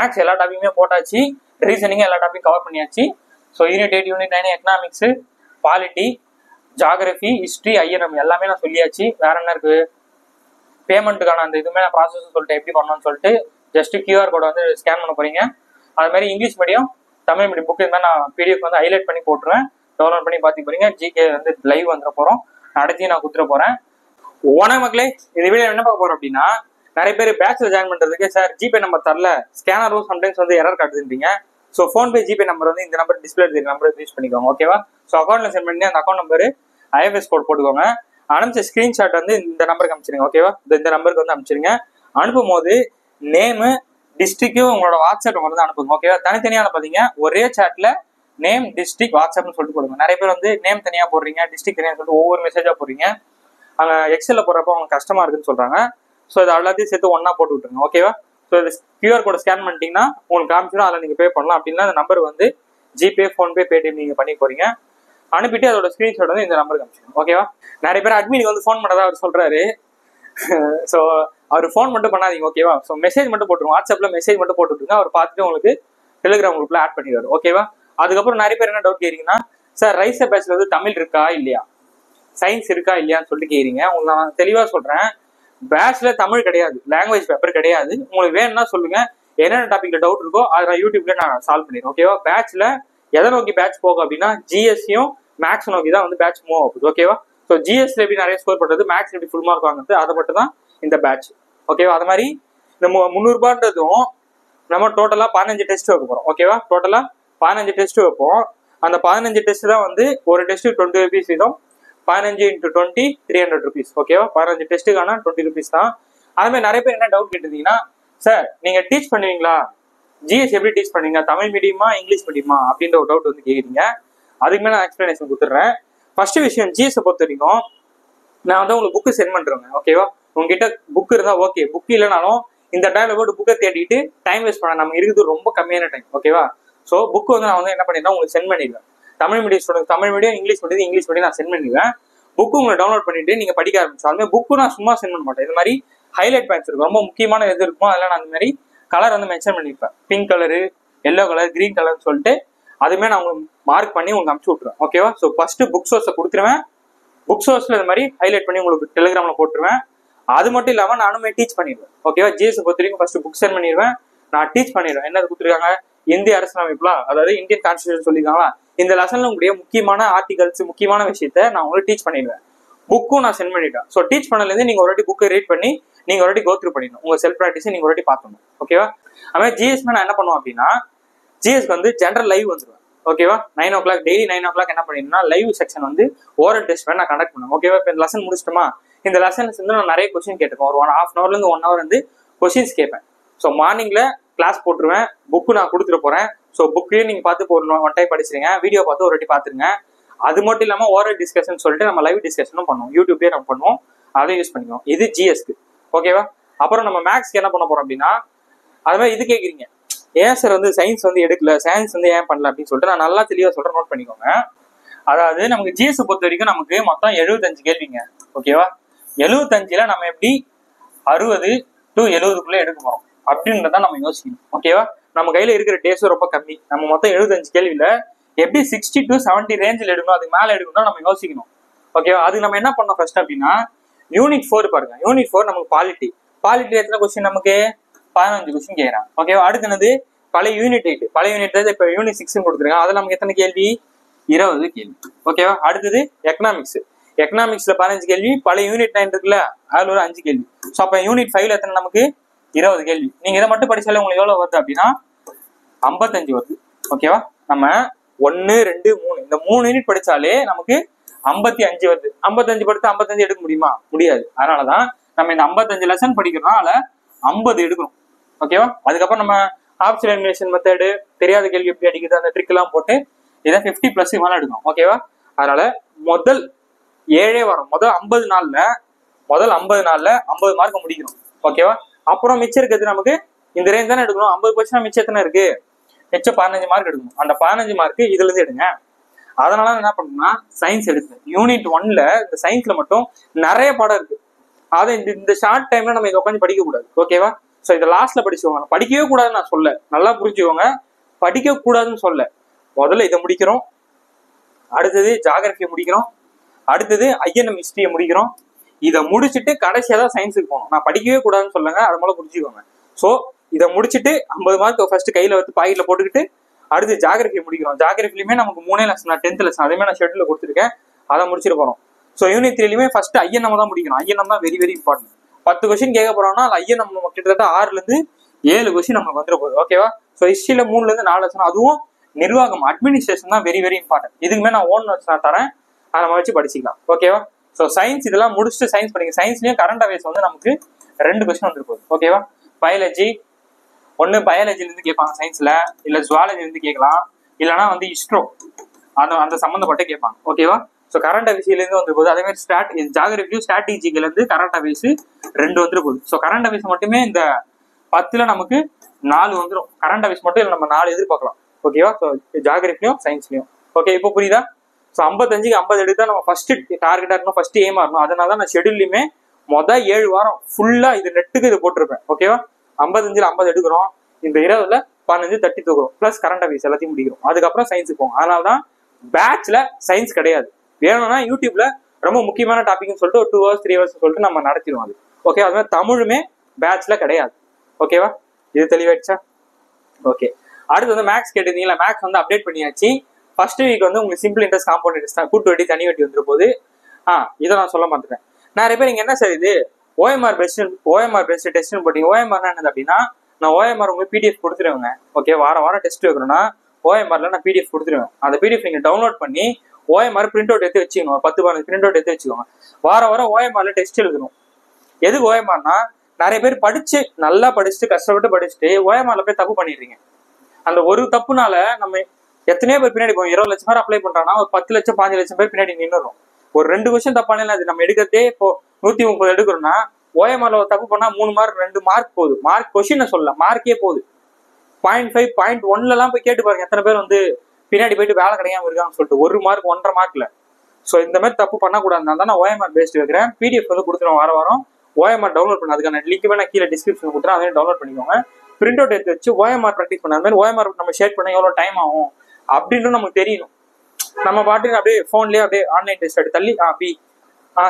Maths எல்லா டாப்பிக்குமே போட்டாச்சு, reasoning எல்லா டாப்பிக்கும் கவர் பண்ணியாச்சு. So unit 8, unit 9 economics, polity, geography, history, INM எல்லாமே நான் சொல்லியாச்சு. வேற என்ன இருக்கு? பேமெண்ட்டுக்கான அந்த இதுவுமே நான் ப்ராசஸ் சொல்லிட்டு எப்படி பண்ணணும்னு சொல்லிட்டு ஜஸ்ட் QR கோடை வந்து ஸ்கேன் பண்ண போறீங்க. அது மாதிரி English medium, Tamil medium book இது மாதிரி நான் PDF வந்து ஹைலைட் பண்ணி போட்டுருவேன். டவுன்லோட் பண்ணி பார்த்து போறீங்க. GK வந்து லைவ் வந்துட போறோம். அடுத்து நான் குத்துற போறேன். ஓன மக்களே, இந்த வீடியோ என்ன பார்க்க போறோம் அப்படின்னா, நிறைய பேர் பேட்ச்ல ஜாயின் பண்றதுக்கு சார் ஜிபே நம்பர் தரல, ஸ்கேனரும் சம்டைம்ஸ் வந்து எரர் காட்டுதுன்றீங்க. ஸோ ஃபோன்பே ஜிபே நம்பர் வந்து இந்த நம்பர் டிஸ்பிளே இருக்கிற நம்பர் யூஸ் பண்ணிக்கோங்க. ஓகேவா? ஸோ அக்கௌண்ட்ல சென்ட் பண்ணி அந்த அக்கௌண்ட் நம்பர் IFS கோட் போட்டுக்கோங்க. அனுப்பிச்ச ஸ்கிரீன்ஷாட் வந்து இந்த நம்பருக்கு அனுப்பிச்சிருங்க. ஓகேவா? இந்த நம்பருக்கு வந்து அனுப்பிச்சிருங்க. அனுப்பும் போது நேமு, டிஸ்ட்ரிக்டும் உங்களோட வாட்ஸ்அப் நம்பர் தான் அனுப்புங்க. ஓகேவா? தனித்தனியா அனுப்பாதீங்க. ஒரே சாட்ல நேம், டிஸ்ட்ரிக்ட், வாட்ஸ்அப்னு சொல்லிட்டு போடுங்க. நிறைய பேர் வந்து நேம் தனியா போடுறீங்க, டிஸ்ட்ரிக்ட் தனியா சொல்லிட்டு ஒவ்வொரு மெசேஜா போடுறீங்க. அங்க எக்ஸல்ல போடுறப்போ அவங்க கஷ்டமா இருக்குன்னு சொல்றாங்க. ஸோ இது எல்லாத்தையும் சேர்த்து ஒன்னா போட்டு விட்டுருங்க. ஓகேவா? ஸோ இது QR கோட் ஸ்கேன் பண்ணிட்டீங்கன்னா உங்களுக்கு காமிச்சிடும். அதில் நீங்க பே பண்ணலாம். அப்படின்னா அந்த நம்பர் வந்து ஜிபே, ஃபோன்பே, பேடிஎம் நீங்க பண்ணி போறீங்க. அனுப்பிட்டு அதோட ஸ்கிரீன்ஷாட் வந்து இந்த நம்பருக்கு அனுப்பிச்சிடுங்க. ஓகேவா? நிறைய பேர் அட்மினுக்கு வந்து ஃபோன் பண்ணதா அவர் சொல்றாரு. ஸோ அவர் ஃபோன் மட்டும் பண்ணாதீங்க. ஓகேவா? ஸோ மெசேஜ் மட்டும் போட்டுருங்க. வாட்ஸ்அப்ல மெசேஜ் மட்டும் போட்டுருங்க. அவர் பார்த்துட்டு உங்களுக்கு டெலிகிராம் குரூப்ல ஆட் பண்ணிடுவாரு. ஓகேவா? அதுக்கப்புறம் நிறைய பேர் என்ன டவுட் கேட்குறீங்கன்னா, சார் ரைசர் பேட்ச்ல வந்து தமிழ் இருக்கா இல்லையா, சயின்ஸ் இருக்கா இல்லையான்னு சொல்லிட்டு கேட்குறீங்க. உங்களுக்கு நான் தெளிவா சொல்றேன், பேட்ச்ல தமிழ் கிடையாது, லாங்குவேஜ் பேப்பர் கிடையாது. உங்களுக்கு வேணும்னா சொல்லுங்க, என்னென்ன டாபிக்ல டவுட் இருக்கோ அதை நான் யூடியூப்ல நான் சால்வ் பண்ணிடுறேன். ஓகேவா? பேட்ச்ல எதை நோக்கி பேட்ச் போகும் அப்படின்னா, ஜிஎஸ்சியும் மேக்ஸ் நோக்கி தான் வந்து பேட்ச் மூவ் ஆகுது. ஓகேவா? ஸோ ஜிஎஸ்ல எப்படி நிறைய ஸ்கோர் பண்றது, மேக்ஸ் எப்படி ஃபுல் மார்க் வாங்குறது, அதை மட்டும் தான் இந்த பேட்ச். ஓகேவா? அது மாதிரி நம்ம 300 ரூபான்றதும் நம்ம டோட்டலா 15 டெஸ்ட் வைக்க போறோம். ஓகேவா? டோட்டலா 15 டெஸ்ட் வைப்போம். அந்த 15 டெஸ்ட் தான் வந்து ஒரு டெஸ்ட் 20 rupees வீதம், 15 × 20 300 rupees. ஓகேவா? 15 டெஸ்ட்டுக்கான 20 rupees தான். அது மாதிரி நிறைய பேர் என்ன டவுட் கேட்டிருந்தீங்கன்னா, சார் நீங்க டீச் பண்ணுவீங்களா, ஜிஎஸ் எப்படி டீச் பண்ணுவீங்க, தமிழ் மீடியமா இங்கிலீஷ் மீடியமா அப்படின்ற ஒரு டவுட் வந்து கேட்குறீங்க. அதுக்குமே நான் எக்ஸ்பிளனேஷன் கொடுத்துட்றேன். ஃபர்ஸ்ட் விஷயம், ஜிஎஸ் பொறுத்த வரைக்கும் நான் வந்து உங்களுக்கு புக்கு சென்ட் பண்றேங்க. ஓகேவா? உங்ககிட்ட புக் இருந்தா ஓகே, புக் இல்லைனாலும் இந்த டைம்ல போட்டு புக்கை தேடிட்டு டைம் வேஸ்ட் பண்ண நம்ம இருக்குது ரொம்ப கம்மியான டைம். ஓகேவா? ஸோ புக் வந்து நான் வந்து என்ன பண்ணிடுறேன், உங்களுக்கு சென்ட் பண்ணிடுவேன். Tamil medium student Tamil medium, English medium நான் சென்ட் பண்ணிடுவேன். புக்கு உங்களுக்கு டவுன்லோட் பண்ணிட்டு நீங்க படிக்க ஆரம்பிச்சோம். அதுமாதிரி புக்கு நான் சும்மா சென்ட் பண்ண மாட்டேன். இது மாதிரி ஹைலைட் பாயிண்ட்ஸ் இருக்கும், ரொம்ப முக்கியமான எது இருக்குமோ அதெல்லாம் நான் அந்த மாதிரி கலர் வந்து மென்ஷன் பண்ணியிருப்பேன். Pink colour, yellow colour, green கலர்னு சொல்லிட்டு அதுமே நான் உங்களுக்கு மார்க் பண்ணி உங்களுக்கு அனுப்பிச்சு விட்டுருவேன். ஓகேவா? ஸோ ஃபர்ஸ்ட் புக் சோர்ஸை கொடுத்துருவேன். புக் சோர்ஸ்ல இது மாதிரி ஹைலைட் பண்ணி உங்களுக்கு டெலிகிராம்ல போட்டுருவேன். அது மட்டும் இல்லாமல் நானுமே டீச் பண்ணிடுவேன். ஓகேவா? ஜிஎஸ் பொறுத்த வரைக்கும் ஃபர்ஸ்ட் புக் சென்ட் பண்ணிடுவேன், நான் டீச் பண்ணிடுவேன். என்ன கொடுத்துருக்காங்க, இந்திய அரசியலமைப்புலாம், அதாவது இந்தியன் கான்ஸ்டியூஷன் சொல்லியிருக்காங்களா, இந்த லெசன்ல உங்களுடைய முக்கியமான ஆர்டிகல்ஸ், முக்கியமான விஷயத்த நான் உங்களுக்கு டீச் பண்ணிடுவேன். புக்கும் நான் சென்ட் பண்ணிட்டேன். ஸோ டீச் பண்ணலேருந்து நீங்க ஒரு வாட்டி புக்கை ரீட் பண்ணி நீங்க ஒரு வாட்டி கோத்ரூ பண்ணிடணும். உங்க செல்ஃப் ப்ராக்டிஸை நீங்க ஒரு வாட்டி பார்க்கணும். ஓகேவா? அதுமாதிரி ஜிஎஸ்மே நான் என்ன பண்ணுவேன் அப்படின்னா, ஜிஎஸ்க்கு வந்து ஜென்ரல் லைவ் வந்துடுவேன். ஓகேவா? 9 o'clock டெய்லி 9 o'clock என்ன பண்ணிடுன்னா, லைவ் செக்ஷன் வந்து ஓரல் டெஸ்ட் நான் கண்டக்ட் பண்ணுவேன். ஓகேவா? இப்போ இந்த லெசன் முடிச்சிட்டோமா, இந்த லெசன்ஸ் வந்து நான் நிறைய கொஸ்டின் கேட்டுப்பேன். ஒரு 1/2 hourலேருந்து 1 hour வந்து கொஸ்டின்ஸ் கேட்பேன். ஸோ மார்னிங்ல கிளாஸ் போட்டுருவேன், புக்கு நான் கொடுத்துட்டு போறேன். ஸோ புக்கையும் நீங்க பார்த்து ஒன் டைம் படிச்சிருங்க, வீடியோ பார்த்து ஒரு வாட்டி பார்த்துருங்க. அது மட்டும் இல்லாமல் ஓரல் டிஸ்கஷன் சொல்லிட்டு நம்ம லைவ் டிஸ்கஷனும் பண்ணுவோம், யூடியூப்லேயே நம்ம பண்ணுவோம், அதையும் யூஸ் பண்ணிக்குவோம். இது ஜிஎஸ்க்கு. ஓகேவா? அப்புறம் நம்ம மேக்ஸ்க்கு என்ன பண்ண போறோம் அப்படின்னா, அது மாதிரி இது கேட்குறீங்க, ஏன் சார் வந்து சயின்ஸ் வந்து எடுக்கல, சயின்ஸ் வந்து ஏன் பண்ணல அப்படின்னு சொல்லிட்டு நான் நல்லா தெளிவாக சொல்றேன், நோட் பண்ணிக்கோங்க. அதாவது நமக்கு ஜிஎஸ் பொறுத்த வரைக்கும் நமக்கு மொத்தம் 75 கேள்விங்க. ஓகேவா? 75ல நம்ம எப்படி 60 to 70க்குள்ளே எடுக்க போறோம் அப்படின்றத நம்ம யோசிக்கணும். ஓகேவா? நம்ம கையில இருக்கிற டேஸும் ரொம்ப கம்மி. நம்ம மொத்தம் 75 கேள்வியில எப்படி 60 to 70 ரேஞ்சில் எடுக்கணும், அதுக்கு மேல எடுக்கணும் நம்ம யோசிக்கணும். ஓகேவா? அதுக்கு நம்ம என்ன பண்ணோம் ஃபர்ஸ்ட் அப்படின்னா, யூனிட் 4 பாருங்க. யூனிட் 4 நமக்கு பாலிட்டி எத்தனை கொஸ்டின், நமக்கு 15 கொஸ்டின் கேட்கறாங்க. ஓகேவா? அடுத்து என்னது, பழைய யூனிட் 8. பழைய யூனிட் இப்ப யூனிட் 6 கொடுத்துருக்காங்க. அதுல நமக்கு எத்தனை கேள்வி, 20 கேள்வி. ஓகேவா? அடுத்தது எக்கனாமிக்ஸ்ல 15 கேள்வி, பழைய யூனிட் 9 இருக்குல்ல அதுல ஒரு 5 கேள்வி. ஸோ அப்ப யூனிட் 5ல எத்தனை, நமக்கு 20 கேள்வி. நீங்க இதை மட்டும் படிச்சாலே உங்களுக்கு எவ்வளவு வருது அப்படின்னா 55 வருது. ஓகேவா? நம்ம 1, 2, 3 இந்த 3 யூனிட் படிச்சாலே நமக்கு 55 வருது. 55 படித்து 55 எடுக்க முடியுமா? முடியாது. அதனாலதான் நம்ம இந்த 55 லெசன் படிக்கிறதுனால 50 எடுக்கணும். ஓகேவா? அதுக்கப்புறம் நம்ம ஆப்ஷன் எலிமினேஷன் மெத்தடு, தெரியாத கேள்வி எப்படி அடிக்குது, அந்த ட்ரிக் எல்லாம் போட்டு இதை 50+ மேல எடுக்கணும். ஓகேவா? அதனால முதல் 7 வாரம், முதல் 50 நாள்ல 50 மார்க் முடிக்கணும். ஓகேவா? அப்புறம் மிச்சம் இருக்கிறது நமக்கு இந்த ரேஞ்ச் தானே எடுக்கணும். 50% மிச்சம் எத்தனை இருக்கு, மிச்சம் 15 மார்க் எடுக்கணும். அந்த 15 மார்க் இதுல இருந்து எடுங்க. அதனால என்ன பண்ணணும்னா, சயின்ஸ் எடுத்து யூனிட் 1ல இந்த சயின்ஸ்ல மட்டும் நிறைய பாடம் இருக்கு. அதை இந்த ஷார்ட் டைம்ல நம்ம இதை உட்காந்து படிக்க கூடாது. ஓகேவா? ஸோ இதை லாஸ்ட்ல படிச்சுக்கோங்க. படிக்கவே கூடாதுன்னு நான் சொல்ல, நல்லா புரிஞ்சுக்கோங்க. படிக்க கூடாதுன்னு சொல்ல. முதல்ல இதை முடிக்கிறோம், அடுத்தது ஜாகிரபியை முடிக்கிறோம், அடுத்தது ஐஎன்எம் ஹிஸ்டரியை முடிக்கிறோம். இதை முடிச்சுட்டு கடைசியாக தான் சயின்ஸுக்கு போகணும். நான் படிக்கவே கூடாதுன்னு சொல்லுங்க, அது மூலம் புரிஞ்சுக்கோங்க. ஸோ இதை முடிச்சுட்டு 50 மார்க் ஃபர்ஸ்ட் கையில வந்து பாக்கெட்ல போட்டுக்கிட்டு அடுத்து ஜாகிரபியை முடிக்கிறோம். ஜாகிரபிலுமே நமக்கு 3 லெசன், நான் 10th லெசன் அதுமே நான் ஷெட்யூல கொடுத்துருக்கேன், அதை முடிச்சிட்டு போறோம். ஸோ யூனிட் 3லயுமே ஃபர்ஸ்ட் ஐஎன்எம் தான் முடிக்கணும். ஐஎன்எம் தான் வெரி வெரி இம்பார்ட்டன்ட். 10 கொஸ்டின் கேட்க போறோம்னா அது ஐஎன்எம் கிட்டத்தட்ட 6ல இருந்து 7 கொஸ்டின் நமக்கு வந்துட போகுது. ஓகேவா? ஸோ ஹிஸ்டரியில 3ல இருந்து 4 லெசன், அதுவும் நிர்வாகம் அட்மினிஸ்ட்ரேஷன் தான் வெரி வெரி இம்பார்ட்டன்ட். இதுக்குமே நான் ஓன் நோட்ஸ் நான் தரேன், அதை நம்ம வச்சு படிச்சுக்கலாம். ஓகேவா? ஸோ சயின்ஸ் இதெல்லாம் முடிச்சுட்டு சயின்ஸ் படிங்க. சயின்ஸ்லயும் கரண்ட் அஃபேர்ஸ் வந்து நமக்கு 2 கொஸ்டின் வந்துட்டு போகுது. ஓகேவா? பயாலஜி ஒன்று பயாலஜில இருந்து கேட்பாங்க சயின்ஸ்ல, இல்ல ஜுவாலஜில இருந்து கேட்கலாம், இல்லைன்னா வந்து இஸ்ரோ அந்த சம்பந்தப்பட்ட கேட்பாங்க. ஓகேவா? ஸோ கரண்ட் அஃபேர்ஸ்ல இருந்து வந்து போகுது. அதே மாதிரி ஜாகிரபியும் ஸ்ட்ராட்டஜில இருந்து கரண்ட் அஃபேர்ஸ் 2 வந்துட்டு போகுது. ஸோ கரண்ட் அஃபேர்ஸ் மட்டுமே இந்த 10ல நமக்கு 4 வந்துடும். கரண்ட் அஃபேர்ஸ் மட்டும் நம்ம 4 எதிர்பார்க்கலாம். ஓகேவா? ஸோ ஜாகிரபியும் சயின்ஸ்லயும். ஓகே, இப்போ புரியுதா? ஸோ 55க்கு 50 எடுத்தா நம்ம ஃபர்ஸ்ட் டார்கெட்டா இருக்கணும், ஃபர்ஸ்ட் எய்மா இருக்கணும். அதனால தான் நான் ஷெட்யூல்லையுமே 7 வாரம் ஃபுல்லா இது நெட்டுக்கு இது போட்டிருப்பேன். ஓகேவா? 55ல 50 எடுக்கிறோம், இந்த 20ல 15 தட்டி தூக்குறோம், பிளஸ் கரண்ட் அஃபேர்ஸ் எல்லாத்தையும் முடிக்கிறோம். அதுக்கப்புறம் சயின்ஸுக்கு போகும். அதனாலதான் பேட்ச்ல சயின்ஸ் கிடையாது. வேணும்னா யூடியூப்ல ரொம்ப முக்கியமான டாபிக்னு சொல்லிட்டு ஒரு 2 hours 3 hours சொல்லிட்டு நம்ம நடத்திடுவோம் அது. ஓகே, அது மாதிரி தமிழுமே பேட்ச்ல கிடையாது. ஓகேவா? இது தெளிவாயிடுச்சா? ஓகே, அடுத்து வந்து மேக்ஸ் கேட்டிருந்தீங்களா? மேக்ஸ் வந்து அப்டேட் பண்ணியாச்சு. ஃபர்ஸ்ட் வீக் வந்து உங்களுக்கு சிம்பிள் இன்ட்ரெஸ்ட், காம்பவுண்ட் இன்ட்ரெஸ்ட் தான், கூட்டு வட்டி தனி வட்டி வந்துரு போது. இதை நான் சொல்ல மாட்டேன். நிறைய பேர் இங்க என்ன சார் இது ஓஎம்ஆர் பெஸ்ட் டெஸ்ட் போட்டீங்க. ஓஎம்ஆர்னா என்னது அப்படின்னா, நான் ஓஎம்ஆர் உங்களுக்கு பிடிஎஃப் கொடுத்துருவேங்க. ஓகே, வாரம் டெஸ்ட் வைக்கணும்னா ஓஎம்ஆர்ல நான் பிடிஎஃப் கொடுத்துருவேன். அந்த பிடிஎஃப் நீங்க டவுன்லோட் பண்ணி ஓஎம்ஆர் பிரிண்ட் அவுட் எடுத்து வச்சுக்கணும். 10-15 பிரிண்ட் அவுட் எடுத்து வச்சுக்கோங்க. வாரம் ஓஎம்ஆர்ல டெஸ்ட் எழுதணும். எதுக்கு ஓஎம்ஆர்னா, நிறைய பேர் நல்லா படிச்சுட்டு கஷ்டப்பட்டு படிச்சுட்டு ஓஎம்ஆர்ல போய் தப்பு பண்ணிடுறீங்க. அந்த ஒரு தப்புனால நம்ம எத்தனையோ பேர் பின்னாடி போவோம். 20 லட்சம் பேர் அப்ளை பண்றாங்கன்னா ஒரு 10 லட்சம் 5 லட்சம் பேர் பின்னாடி நின்றுடும். ஒரு 2 கொஸ்டின் தப்பான அது நம்ம எடுக்கிறதே இப்போ 130 எடுக்கிறோம்னா ஓஎம்ஆர்ல ஒரு தப்பு பண்ணா 3 மார்க் 2 மார்க் போகுது. மார்க் கொஸ்டின் சொல்ல மார்க்கே போகுது. 0.5 0.1 போய் கேட்டு பாருங்க எத்தனை பேர் வந்து பின்னாடி போயிட்டு வேலை கிடையாம இருக்காங்கன்னு சொல்லிட்டு 1 மார்க் 1.5 மார்க்ல. ஸோ இந்த மாதிரி தப்பு பண்ணக்கூடாதுனால தான் நான் ஓஎம்ஆர் பேஸ்ட் வைக்கிறேன். பிடிஎஃப் வந்து கொடுத்துருவோம் வாரம் ஓஎம்ஆர் டவுன்லோட் பண்ண. அதுக்கான லிங்க் நான் கீழே டிஸ்கிரிப்ஷன் கொடுத்துறேன், அதையும் டவுன்லோட் பண்ணிக்கோங்க. பிரிண்ட் அவுட் எடுத்து வச்சு ஓஎம்ஆர் ப்ராக்டிஸ் பண்ண. அது மாதிரி ஓஎம்ஆர் நம்ம ஷேர் பண்ண எவ்வளோ டைம் ஆகும் அப்படின்னு நமக்கு தெரியணும். நம்ம பாட்டுக்கு அப்படியே ஃபோன்லேயே அப்படியே ஆன்லைன் டெஸ்ட் எடுத்து தள்ளி பி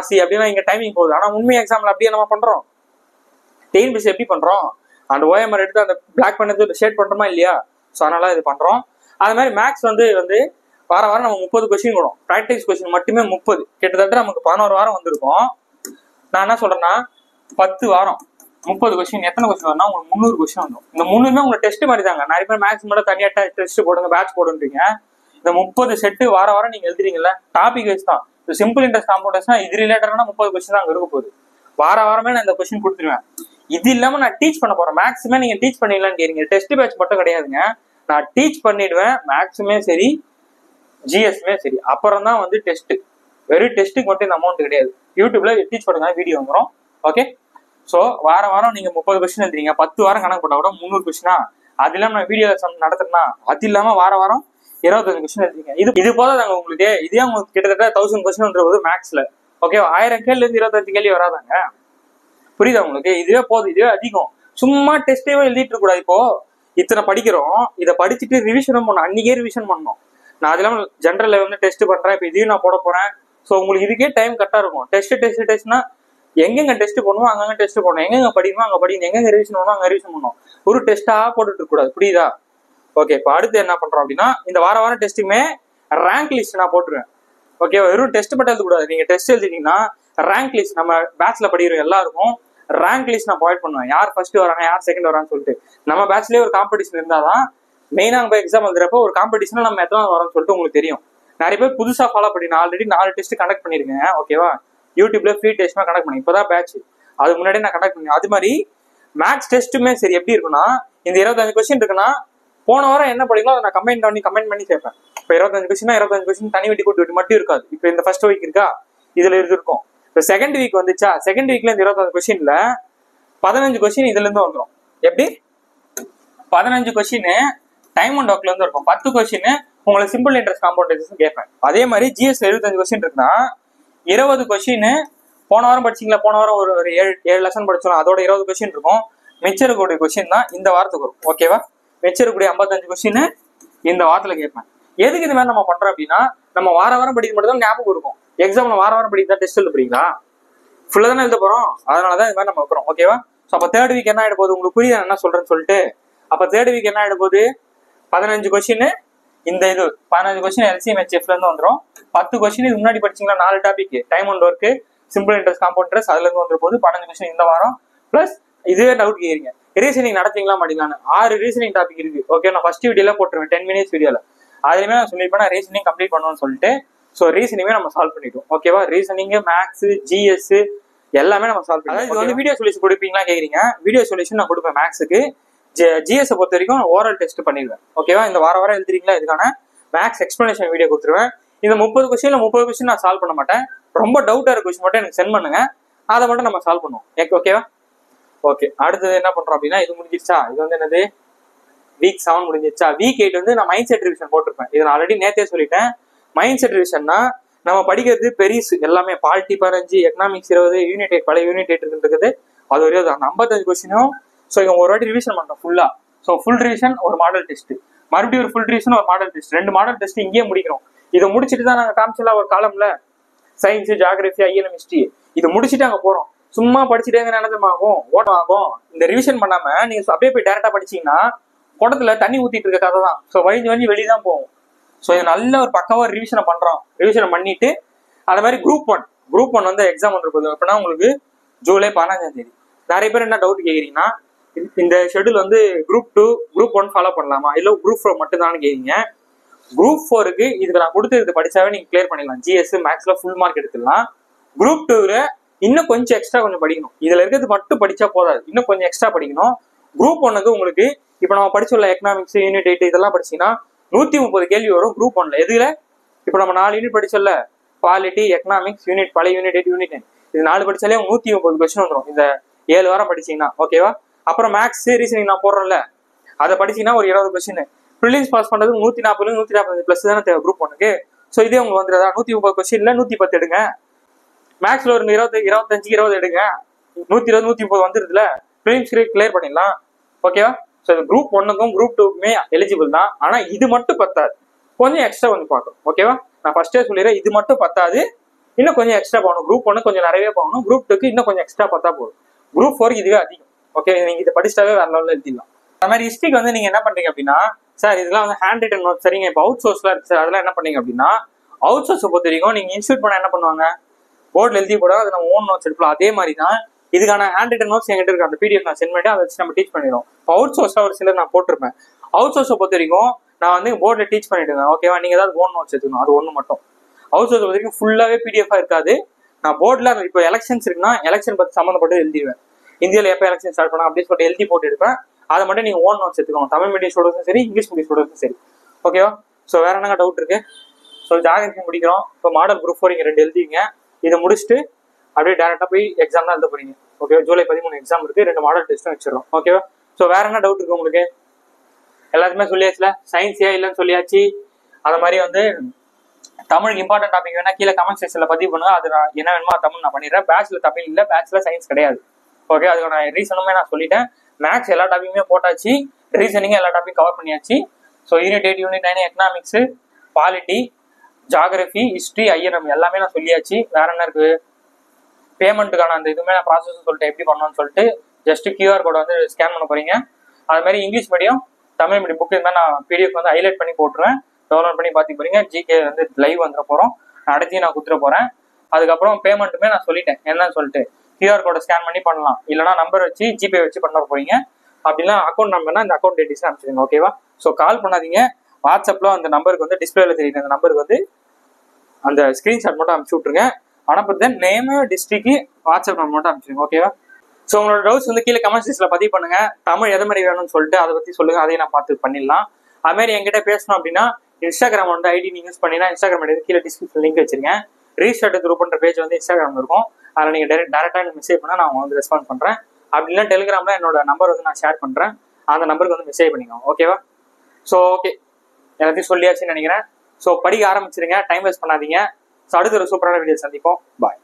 சி அப்படின்னா இங்கே டைமிங் போகுது. ஆனால் உண்மை எக்ஸாம்பிள் அப்படியே நம்ம பண்றோம். டிஎன்பிசி எப்படி பண்றோம், அந்த ஓஎம்ஆர் எடுத்து அந்த பிளாக் பண்ணது ஷேட் பண்றோமா இல்லையா? ஸோ அதனால இது பண்றோம். அது மாதிரி மேக்ஸ் வந்து வாரம் நம்ம 30 கொஸ்டின் வரும். ப்ராக்டிஸ் கொஸ்டின் மட்டுமே 30, கிட்டத்தட்ட நமக்கு 11 வாரம் வந்திருக்கும். நான் என்ன சொல்றேன்னா 10 வாரம் 30 கொஸ்டின் எத்தனை கொஸ்டின் வரும்னா உங்களுக்கு 300 கொஸ்டின் வந்துடும். இந்த 300மே உங்களுக்கு டெஸ்ட் மாதிரி தாங்க. நிறைய பேர் மேக்ஸ் மட்டும் தனியா டெஸ்ட் போடுங்க, பேட்ச் போடுன்றீங்க. இந்த 30 செட்டு வாரம் நீங்க எழுதுறீங்கல்ல, டாபிக் வைஸ் தான். சிம்பிள் இன்ட்ரெஸ்ட் காம்பவுண்டர்ஸ்னா இது ரிலேட்டடான 30 கொஸ்டின் தான் இருக்க போகுது. வாரமே நான் இந்த கொஸ்டின் கொடுத்துருவேன். இது இல்லாம நான் டீச் பண்ண போறேன். மேக்ஸுமே நீங்க டீச் பண்ணிடலான்னு கேறீங்க. டெஸ்ட் பேட்ச் மட்டும் கிடையாதுங்க, நான் டீச் பண்ணிடுவேன். மேக்ஸுமே சரி ஜிஎஸ்மே சரி. அப்புறம் தான் வந்து டெஸ்ட். வெறும் டெஸ்ட்டுக்கு மட்டும் இந்த அமௌண்ட் கிடையாது. யூடியூப்ல டீச் பண்ணுங்க வீடியோ வந்துடும். ஓகே, ஸோ வாரம் நீங்க 30 கொஸ்டின் எழுதுறீங்க. 10 வாரம் கணக்கு போட்டா கூட 300 கொஸ்டினா. அது இல்லாம நான் வீடியோ நடத்துறேன்னா அது இல்லாம வாரம் 25 கொஸ்டின் எழுதுறீங்க. இது போதாதாங்க உங்களுக்கு. இதே உங்களுக்கு கிட்டத்தட்ட 1000 கொஸ்டின் மேக்ஸ்ல. ஓகே, 1000 கேள்வி இருந்து 25 கேள்வி வராதாங்க. புரியுதா உங்களுக்கு? இதுவே போதும், இதுவே அதிகம். சும்மா டெஸ்டே எழுதிட்டு இருக்க கூடாது. இப்போ இத்தனை படிக்கிறோம், இதை படிச்சுட்டு ரிவிஷனும் பண்ணணும். அன்னைக்கே ரிவிஷன் பண்ணணும். நான் அது இல்லாம ஜென்ரல்ல வந்து டெஸ்ட் பண்றேன். இப்போ இதையும் நான் போட போறேன். ஸோ உங்களுக்கு இதுக்கே டைம் கரெக்டா இருக்கும். டெஸ்ட்னா எங்கெங்க டெஸ்ட் பண்ணுவோம் அங்கங்க டெஸ்ட் பண்ணணும். எங்கெங்க படிக்கணும் அங்க படிக்கணும். எங்கெங்க ரிவிஷன் பண்ணணும் அங்க ரிவிஷன் பண்ணணும். ஒரு டெஸ்டா போட்டுட்டு இருக்க கூடாது. புரியுதா? ஓகே, இப்போ அடுத்து என்ன பண்றோம் அப்படின்னா, இந்த வாரம் டெஸ்ட்டுமே ரேங்க் லிஸ்ட் நான் போட்டுருவேன். ஓகே, வெறும் டெஸ்ட் மட்டும் எழுதக்கூடாது. நீங்க டெஸ்ட் எழுதிட்டீங்கன்னா ரேங்க் லிஸ்ட் நம்ம பேட்ச்ல படிக்கிற எல்லாருக்கும் ரேங்க் லிஸ்ட் நான் ப்ரொவைட் பண்ணுவேன். யார் ஃபர்ஸ்ட் வராங்க யார் செகண்ட் வரான்னு சொல்லிட்டு. நம்ம பேட்ச்லயே ஒரு காம்படிஷன் இருந்தாதான் மெயினா அங்க எக்ஸாம் எழுதுறப்போ ஒரு காம்படிஷன் நம்ம எத்தனை வரோம்னு சொல்லிட்டு உங்களுக்கு தெரியும். நிறைய பேர் புதுசா ஃபாலோ பண்ணி ஆல்ரெடி 4 டெஸ்ட் கண்டக்ட் பண்ணிருக்கேன். ஓகேவா? யூடியூப்ல ஃப்ரீ டெஸ்ட் கண்டக்ட் பண்ணி இப்பதான் பேட்ச். அதுக்கு முன்னாடி நான் கண்டக்ட் பண்ணேன். அது மாதிரி மேக்ஸ் டெஸ்ட்டுமே சரி எப்படி இருக்குன்னா, இந்த 25 கொஸ்டின் இருக்குன்னா போன வாரம் என்ன படிக்கணும் அதை நான் கமெண்ட் பண்ணி சேர்ப்பேன். இப்போ 25 கொஸ்டின் 25 கொஸ்டின் தனி வெட்டி கூட்டு வெட்டி மட்டும் இருக்காது. இப்போ இந்த ஃபர்ஸ்ட் வீக் இருக்கா, இதுல இருக்கும். இப்போ செகண்ட் வீக் வந்துச்சா, செகண்ட் வீக்ல இந்த 25 கொஸ்டின்ல 15 கொஸ்டின் இதுல இருந்து வந்துடும். எப்படி 15 கொஸ்டின் டைம் அண்ட் ஒர்க்ல இருந்து இருக்கும். 10 கொஸ்டின் உங்களுக்கு சிம்பிள் இன்ட்ரெஸ்ட் காம்பவுண்ட் கேட்பேன். அதே மாதிரி ஜிஎஸ் 75 கொஸ்டின் இருக்குன்னா 20 கொஸ்டின் போன வாரம் படிச்சிங்களா, போன வாரம் ஒரு 7 லெசன் படிச்சோம், அதோட 20 கொஸ்டின் இருக்கும். மிச்சம் இருக்கக்கூடிய கொஸ்டின் தான் இந்த வாரத்துக்கு வரும். ஓகேவா? மிச்சம் இருக்கக்கூடிய 55 கொஸ்டின் இந்த வாரத்துல கேட்பேன். எதுக்கு இது மாதிரி நம்ம பண்றோம் அப்படின்னா, நம்ம வாரம் படிக்க மட்டும் தான் ஞாபகம் இருக்கும். எக்ஸாம்ல வாரம் படிக்க டெஸ்ட் எழுத போறீங்களா? ஃபுல்லா தானே எழுத போறோம். அதனாலதான் இது மாதிரி நம்ம வைக்கிறோம். ஓகேவா? ஸோ அப்ப தேர்ட் வீக் என்ன ஆயிட போகுது உங்களுக்கு புரியுது என்ன சொல்றேன்னு சொல்லிட்டு. அப்ப தேர்ட் வீக் என்ன ஆயிட போகுது, 15 கொஸ்டின் இந்த இது 15 கொஸ்டின் எல்சிஎம் ஹெச்எஃப்ல இருந்து வந்துடும். 10 கொஸ்டின் இது முன்னாடி படிச்சீங்களா 4 topic time and work, simple interest, compound interest, அதுல இருந்து வந்துற போது 15 கொஸ்டின் இந்த வாரம். பிளஸ் இதுவே டவுட் கேட்குறீங்க, ரீசனிங் நடத்தீங்களா மாட்டீங்களான்னு. 6 ரீசனிங் டாபிக் இருக்கு. ஓகே, நான் ஃபர்ஸ்ட் வீடியோல போட்டுருவேன் 10 மினிட்ஸ் வீடியோல. அதுலயுமே நான் சொல்லியிருப்பேன் நான் ரீசனிங் கம்ப்ளீட் பண்ணுவேன்னு சொல்லிட்டு. ஸோ ரீசனிங்கே நம்ம சால்வ் பண்ணிட்டோம். ஓகேவா? ரீசனிங், மேக்ஸ், ஜிஎஸ் எல்லாமே நம்ம சால்வ் பண்ணுவோம். இது வந்து வீடியோ சொல்யூஷன் கொடுப்பீங்களா கேக்குறீங்க. வீடியோ சொல்யூஷன் நான் கொடுப்பேன். மேக்ஸுக்கு ஜிஎஸ் பொறுத்த வரைக்கும் ஓரல் டெஸ்ட் பண்ணிடுவேன். ஓகேவா? இந்த வாரம் எழுதுறீங்களா இதுக்கான மேக்ஸ் எக்ஸ்பிளனேஷன் வீடியோ கொடுத்துருவேன். இந்த 30 கொஸ்டின்ல 30 கொஸ்டின் நான் சால்வ் பண்ண மாட்டேன். ரொம்ப டவுட்டா இருக்க கொஸ்டின் மட்டும் எனக்கு சென்ட் பண்ணுங்க, அதை மட்டும் நம்ம சால்வ் பண்ணுவோம். ஓகேவா? ஓகே, அடுத்தது என்ன பண்றோம் அப்படின்னா, இது முடிஞ்சிருச்சா? இது வந்து என்னது, வீக் 7 முடிஞ்சிருச்சா? வீக் 8 வந்து நான் மைண்ட் செட் ரிவிஷன் போட்டிருப்பேன். இது நான் ஆல்ரெடி நேத்தே சொல்லிட்டேன். மைண்ட் செட் ரிவிஷன்னா நம்ம படிக்கிறது பெரிசு எல்லாமே. பாலிட்டி 15, எக்கனாமிக்ஸ் 20, யூனிட் 8 பழைய யூனிட் 8 இருக்குது. அது ஒரே அந்த 55 கொஸ்டினும். ஸோ இவங்க ஒரு வாட்டி ரிவிஷன் பண்றோம் ஃபுல்லா. ஸோ ஃபுல் ரிவிஷன், ஒரு மாடல் டெஸ்ட், மறுபடியும் ஒரு ஃபுல் ரிவிஷன், ஒரு மாடல் டெஸ்ட், 2 மாடல் டெஸ்ட் இங்கேயே முடிக்கிறோம். இதை முடிச்சுட்டு தான் நாங்கள் காமிச்சலாம் ஒரு காலம்ல சயின்ஸ், ஜியாகிரபி, ஐஎன்எம், ஹிஸ்ட்ரி. இது முடிச்சுட்டு அங்கே போறோம். சும்மா படிச்சுட்டே நினைச்சமாகும் ஓட்டமாகும். இந்த ரிவிஷன் பண்ணாம நீங்க அப்படியே போய் டேரக்டா படிச்சீங்கன்னா குடத்துல தண்ணி ஊத்திட்டு இருக்க கதை தான். ஸோ வழிஞ்சு வெளியே தான் போகும். ஸோ இது நல்ல ஒரு பக்கவா ரிவிஷனை பண்றோம். ரிவிஷனை பண்ணிட்டு அதே மாதிரி குரூப் ஒன் வந்து எக்ஸாம் வந்துருக்குது அப்படின்னா உங்களுக்கு ஜூலை 15ஆம் தேதி. நிறைய பேர் என்ன டவுட் கேட்குறீங்கன்னா, இந்த ஷெடியூல் வந்து குரூப் 2, குரூப் 1 ஃபாலோ பண்ணலாமா, இல்லை குரூப் 4 மட்டும் தான் கேட்குறீங்க. குரூப் 4க்கு இதுக்கு நான் கொடுத்து படிச்சாவே நீங்க கிளியர் பண்ணிடலாம். ஜிஎஸ் மேக்ஸ்ல ஃபுல் மார்க் எடுத்துடலாம். குரூப் 2ல இன்னும் கொஞ்சம் எக்ஸ்ட்ரா கொஞ்சம் படிக்கணும். இதுல இருக்கிறது மட்டும் படிச்சா போதாது, இன்னும் கொஞ்சம் எக்ஸ்ட்ரா படிக்கணும். குரூப் 1க்கு உங்களுக்கு இப்ப நம்ம படிச்சுள்ள எக்கனாமிக்ஸ், யூனிட் 8 இதெல்லாம் படிச்சீங்கன்னா 130 கேள்வி வரும் குரூப் 1ல. எதுல இப்ப நம்ம 4 யூனிட் படிச்சோம்ல, பாலிட்டி, எக்கனாமிக்ஸ், யூனிட் பழைய யூனிட் 8, யூனிட் 9, இது 4 படிச்சாலே 130 கொஸ்டின் வந்துடும் இந்த 7 வாரம் படிச்சீங்கன்னா. ஓகேவா? அப்புறம் மேக்ஸ், ரீசனிங் நான் போடுறேன்ல, அதை படிச்சீங்கன்னா ஒரு 20 கொஸ்டின். ப்ரிலிம்ஸ் பாஸ் பண்றது 140 145 பிளஸ் தானே தேவை குரூப் 1க்கு. ஸோ இதே உங்களுக்கு வந்துடுறதா, 130 கொஸ்டின்ல 110 எடுங்க. மேக்ஸ்ல ஒரு 25 20 எடுங்க. 120 130 வந்துருதுல, ப்ரிலிம்ஸ் கிளியர் பண்ணிடலாம். ஓகேவா? ஸோ இது குரூப் 1க்கும் குரூப் 2க்குமே எலிஜிபிள் தான். ஆனா இது மட்டும் பத்தாது, கொஞ்சம் எக்ஸ்ட்ரா கொஞ்சம் பார்க்கணும். ஓகேவா? நான் ஃபர்ஸ்டே சொல்லிடுறேன், இது மட்டும் பத்தாது, இன்னும் கொஞ்சம் எக்ஸ்ட்ரா போகணும். குரூப் 1 கொஞ்சம் நிறையவே போகணும். குரூப் 2க்கு இன்னும் கொஞ்சம் எக்ஸ்ட்ரா பார்த்தா போதும். குரூப் 4க்கு இதுவே அதிகம். ஓகே, நீங்க இதை படிச்சாவே வேற லெவலில் எழுதிடலாம். அந்த மாதிரி ஹிஸ்ட்ரிக்கு வந்து நீங்க என்ன பண்றீங்க அப்படின்னா, சார் இதெல்லாம் வந்து ஹேண்ட் ரிட்டன் நோட், சரிங்க. இப்போ அவுட் சோர்ஸ்லாம் இருக்கு சார், அதெல்லாம் என்ன பண்ணீங்க அப்படின்னா, அவுட் சோர்ஸை பொறுத்த வரைக்கும் நீங்க இன்ஸ்டியூட் பண்ண என்ன பண்ணுவாங்க, போர்டில் எழுதி போட அது நம்ம ஓன் நோட்ஸ் எடுக்கலாம். அதே மாதிரி தான் இதுக்கான ஹேண்ட் ரிட்டன் நோட்ஸ் எங்கிட்ட இருக்கு. அந்த பிடிஎஃப் நான் சென்ட் பண்ணி அதை வச்சு நம்ம டீச் பண்ணிடுவோம். அவுட் சோர்ஸ்ல ஒரு சிலர் நான் போட்டிருப்பேன். அவுட் சோர்ஸை பொறுத்த வரைக்கும் நான் வந்து போர்டில் டீச் பண்ணிடுவேன். ஓகேவா? நீங்க ஏதாவது ஓன் நோட்ஸ் எடுத்துக்கணும், அது ஒன்று மட்டும். அவுட் சோர்ஸ் பொறுத்த வரைக்கும் ஃபுல்லாவே பிடிஎஃபா இருக்காது. நான் போர்டில் இப்போ எலெக்ஷன்ஸ் இருக்குன்னா எலெக்ஷன் பத்தி சம்மந்தப்பட்டு எழுதிடுவேன். இந்தியாவில் எப்போ எலெக்ஷன் ஸ்டார்ட் பண்ணா அப்படின்னு சொல்லிட்டு எழுதி போட்டு எடுப்பேன். அதை மட்டும் நீங்க ஓன் நோட்ஸ் எடுத்துக்கோங்க. தமிழ் மீடியம் ஸ்டூடெண்ட்ஸும் சரி, இங்கிலீஷ் மீடியம் ஸ்டூடெண்ட்ஸும் சரி. ஓகேவா? ஸோ வேற என்ன டவுட் இருக்கு? ஸோ ஜாகிரபி முடிக்கிறோம். இப்போ மாடல் குரூப் 4 2 எழுதிங்க. இதை முடிச்சுட்டு அப்படியே டேரக்டா போய் எக்ஸாம் தான் எழுத போறீங்க. ஓகேவா? ஜூலை 13 எக்ஸாம் இருக்கு. 2 மாடல் டெஸ்ட்டும் வச்சிடறோம். ஓகேவா? ஸோ வேற என்ன டவுட் இருக்கு உங்களுக்கு? எல்லாருமே சொல்லியாச்சுல, சயின்ஸ் இல்லைன்னு சொல்லியாச்சு. அது மாதிரி வந்து தமிழுக்கு இம்பார்ட்டன்ட் டாபிக் வேணா கீழே கமெண்ட் செக்ஷன்ல பதிவு பண்ணுங்க. அது நான் என்ன வேணுமோ தமிழ் நான் பண்ணிடுறேன். பேட்ச்ல தமிழ் இல்லை, பேட்ச்ல சயின்ஸ் கிடையாது. ஓகே, அதுக்கான ரீசனுமே நான் சொல்லிட்டேன். மேக்ஸ் எல்லா டாபிக்குமே போட்டாச்சு, ரீசனிங் எல்லா டாபிக் கவர் பண்ணியாச்சு. So unit 8, unit 9 economics, polity, geography, history, INM எல்லாமே நான் சொல்லியாச்சு. வேற என்ன இருக்கு? பேமெண்ட்டுக்கான அந்த இதுவுமே நான் ப்ராசஸ் சொல்லிட்டு எப்படி பண்ணணும்னு சொல்லிட்டு ஜஸ்ட் QR கோடை வந்து ஸ்கேன் பண்ண போறீங்க. அது மாதிரி English medium, Tamil medium book இருந்தால் நான் பிடிஎஃப் வந்து ஹைலைட் பண்ணி போட்டுருவேன். டவுன்லோட் பண்ணி பார்த்து போறீங்க. ஜிகே வந்து லைவ் வந்துட போறோம். அடுத்து நான் குத்துற போறேன். அதுக்கப்புறம் பேமெண்ட்டுமே நான் சொல்லிட்டேன் என்னன்னு சொல்லிட்டு. QR கோடை ஸ்கேன் பண்ணி பண்ணலாம், இல்லைனா நம்பர் வச்சு ஜிபே வச்சு பண்ண போறீங்க. அப்படின்னா அக்கௌண்ட் நம்பர்னா இந்த அக்கௌண்ட் டீடைல்ஸ் அனுப்பிச்சிடுங்க. ஓகேவா? ஸோ கால் பண்ணாதீங்க. வாட்ஸ்அப்ல அந்த நம்பருக்கு வந்து டிஸ்பிளேல தெரியுது, அந்த நம்பருக்கு வந்து அந்த ஸ்கிரீன்ஷாட் மட்டும் அனுப்பிச்சு விட்டுருங்க. அனுப்புறது நேமு, டிஸ்ட்ரிக்ட், வாட்ஸ்அப் நம்பர் மட்டும் அனுப்பிச்சிடுங்க. ஓகேவா? ஸோ உங்களோட டவுட்ஸ் வந்து கீழே கமெண்ட் செக்ஷன்ல பதிவு பண்ணுங்க. தமிழ் எது மாதிரி வேணும்னு சொல்லிட்டு அதை பத்தி சொல்லுங்க, அதையும் நான் பார்த்து பண்ணிடலாம். அது மாதிரி என்கிட்ட பேசணும் அப்படின்னா இன்ஸ்டாகிராம் வந்து ஐடி நீங்க யூஸ் பண்ணினா இன்ஸ்டாகிராம் ஐடி கீழே டிஸ்கிரிப்ஷன் லிங்க் வச்சிருக்கேன். ரீஸ்டார்ட் குரூப்ன்ற பேஜ் வந்து இன்ஸ்டாகிராம் இருக்கும். அதில் நீங்க டேரக்டா மெசேஜ் பண்ணா நான் வந்து ரெஸ்பான்ஸ் பண்றேன். அப்படின்னா டெலிகிராம்ல என்னோட நம்பர் வந்து நான் ஷேர் பண்றேன். அந்த நம்பருக்கு வந்து மெசேஜ் பண்ணிக்கோங்க. ஓகேவா? ஸோ ஓகே, எல்லாத்தையும் சொல்லியாச்சுன்னு நினைக்கிறேன். ஸோ படிக்க ஆரம்பிச்சிருங்க, டைம் வேஸ்ட் பண்ணாதீங்க. ஸோ அடுத்த ஒரு சூப்பரான வீடியோ சந்திப்போம். பாய்.